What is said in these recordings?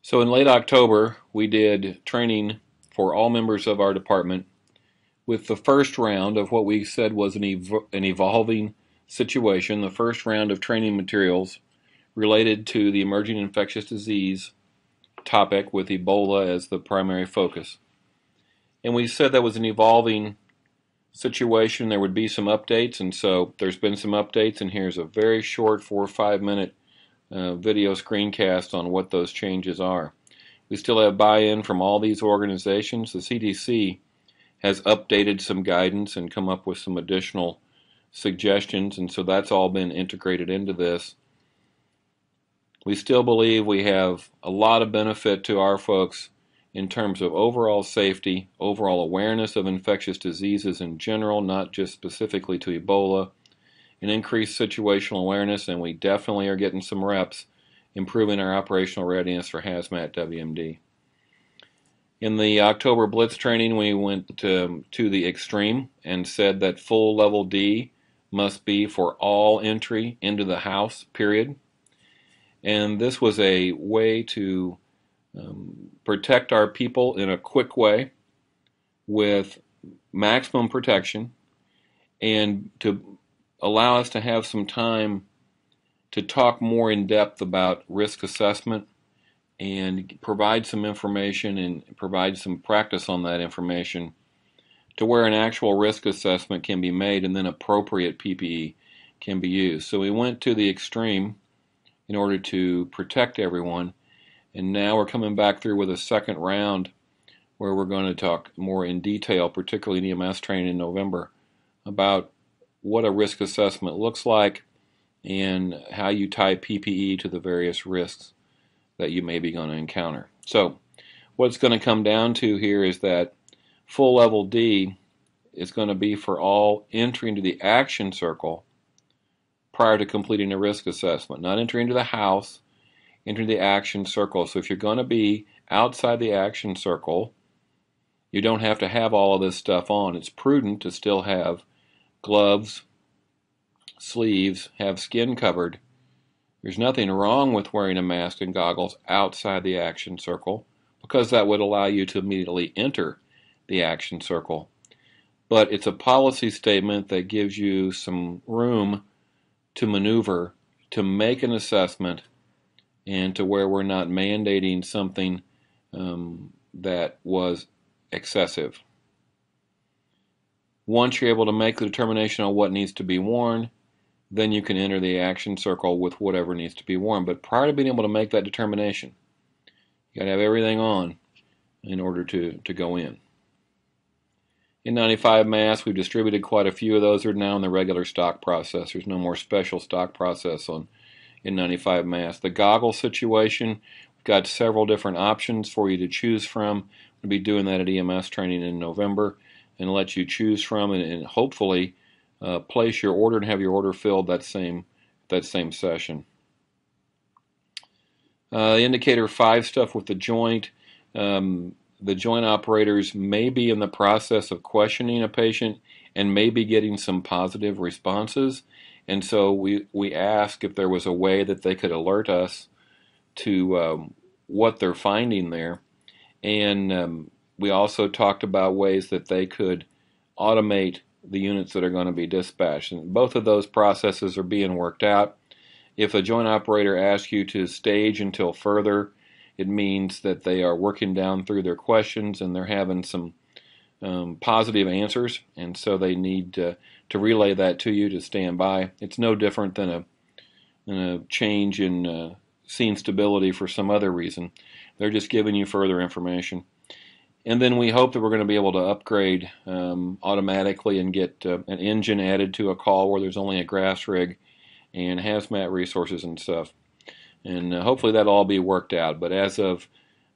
So in late October, we did training for all members of our department with the first round of what we said was an evolving situation, the first round of training materials related to the emerging infectious disease topic with Ebola as the primary focus. And we said that was an evolving situation. There would be some updates, and so there's been some updates, and here's a very short 4 or 5 minute video screencast on what those changes are. We still have buy-in from all these organizations. The CDC has updated some guidance and come up with some additional suggestions, and so that's all been integrated into this. We still believe we have a lot of benefit to our folks in terms of overall safety, overall awareness of infectious diseases in general, not just specifically to Ebola, and increased situational awareness, and we definitely are getting some reps improving our operational readiness for hazmat WMD. In the October Blitz training, we went to the extreme and said that full level D must be for all entry into the house, period. And this was a way to protect our people in a quick way with maximum protection and to allow us to have some time to talk more in depth about risk assessment and provide some information and provide some practice on that information to where an actual risk assessment can be made and then appropriate PPE can be used. So we went to the extreme in order to protect everyone, and now we're coming back through with a second round where we're going to talk more in detail, particularly in EMS training in November, about what a risk assessment looks like and how you tie PPE to the various risks that you may be going to encounter. So what it's going to come down to here is that full level D is going to be for all entry into the action circle prior to completing a risk assessment. Not entry into the house, enter the action circle. So if you're going to be outside the action circle, you don't have to have all of this stuff on. It's prudent to still have gloves, sleeves, have skin covered. There's nothing wrong with wearing a mask and goggles outside the action circle because that would allow you to immediately enter the action circle. But it's a policy statement that gives you some room to maneuver, to make an assessment, and to where we're not mandating something that was excessive. Once you're able to make the determination on what needs to be worn, then you can enter the action circle with whatever needs to be worn. But prior to being able to make that determination, you got to have everything on in order to go in. N95 masks, we've distributed quite a few of those. Are now in the regular stock process. There's no more special stock process on N95 masks. The goggle situation, we've got several different options for you to choose from. We'll be doing that at EMS training in November and let you choose from and hopefully place your order and have your order filled that same session. Indicator 5 stuff with the joint. The joint operators may be in the process of questioning a patient and may be getting some positive responses. And so we asked if there was a way that they could alert us to what they're finding there. And we also talked about ways that they could automate the units that are going to be dispatched. And both of those processes are being worked out. If a joint operator asks you to stage until further, it means that they are working down through their questions and they're having some positive answers, and so they need to relay that to you to stand by. It's no different than a change in scene stability for some other reason. They're just giving you further information. And then we hope that we're going to be able to upgrade automatically and get an engine added to a call where there's only a grass rig and hazmat resources and stuff. And hopefully that'll all be worked out. But as of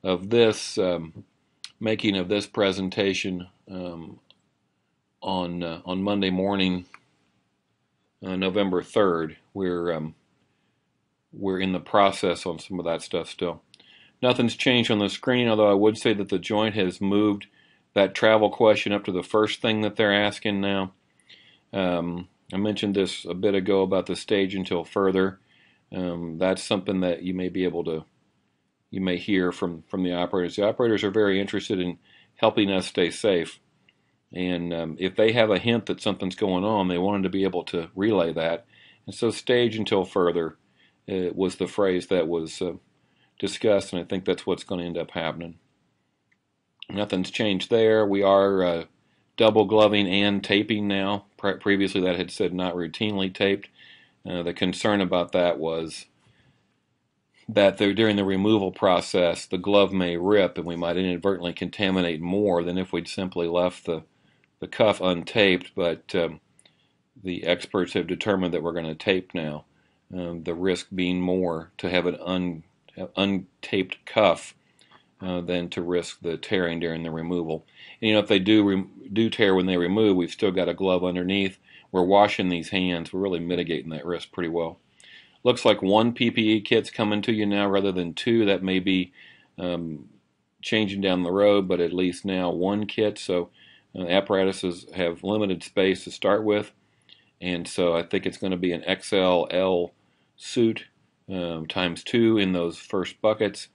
this making of this presentation on Monday morning, November 3rd, we're in the process on some of that stuff still. Nothing's changed on the screen, although I would say that the joint has moved that travel question up to the first thing that they're asking now. I mentioned this a bit ago about the stage until further. That's something that you may be able to you may hear from the operators. The operators are very interested in helping us stay safe. And if they have a hint that something's going on, they wanted to be able to relay that. And so stage until further was the phrase that was discussed, and I think that's what's going to end up happening. Nothing's changed there. We are double gloving and taping now. Previously that had said not routinely taped. The concern about that was that during the removal process, the glove may rip and we might inadvertently contaminate more than if we'd simply left the cuff untaped, but the experts have determined that we're going to tape now. The risk being more to have an untaped cuff than to risk the tearing during the removal. And, if they do tear when they remove, we've still got a glove underneath. We're washing these hands. We're really mitigating that risk pretty well. Looks like one PPE kit's coming to you now rather than two. That may be changing down the road, but at least now one kit. So apparatuses have limited space to start with, and so I think it's going to be an XL suit times 2 in those first buckets.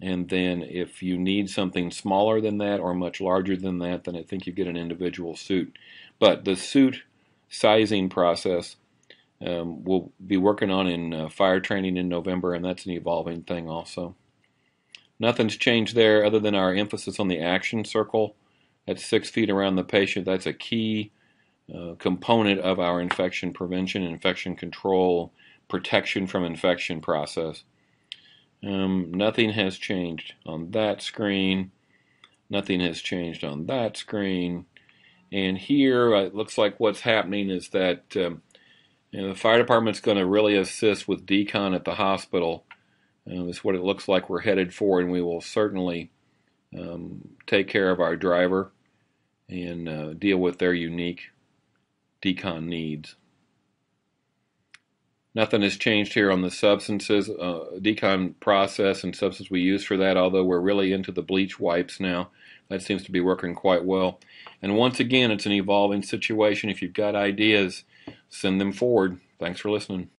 And then if you need something smaller than that or much larger than that, then I think you get an individual suit. But the suit sizing process we'll be working on in fire training in November, and that's an evolving thing also. Nothing's changed there other than our emphasis on the action circle at 6 feet around the patient. That's a key component of our infection prevention, infection control, protection from infection process. Nothing has changed on that screen. Nothing has changed on that screen. And here it looks like what's happening is that the fire department's going to really assist with Decon at the hospital. It's what it looks like we're headed for, and we will certainly take care of our driver and deal with their unique Decon needs. Nothing has changed here on the substances, Decon process and substance we use for that, although we're really into the bleach wipes now. That seems to be working quite well. And once again, it's an evolving situation. If you've got ideas, send them forward. Thanks for listening.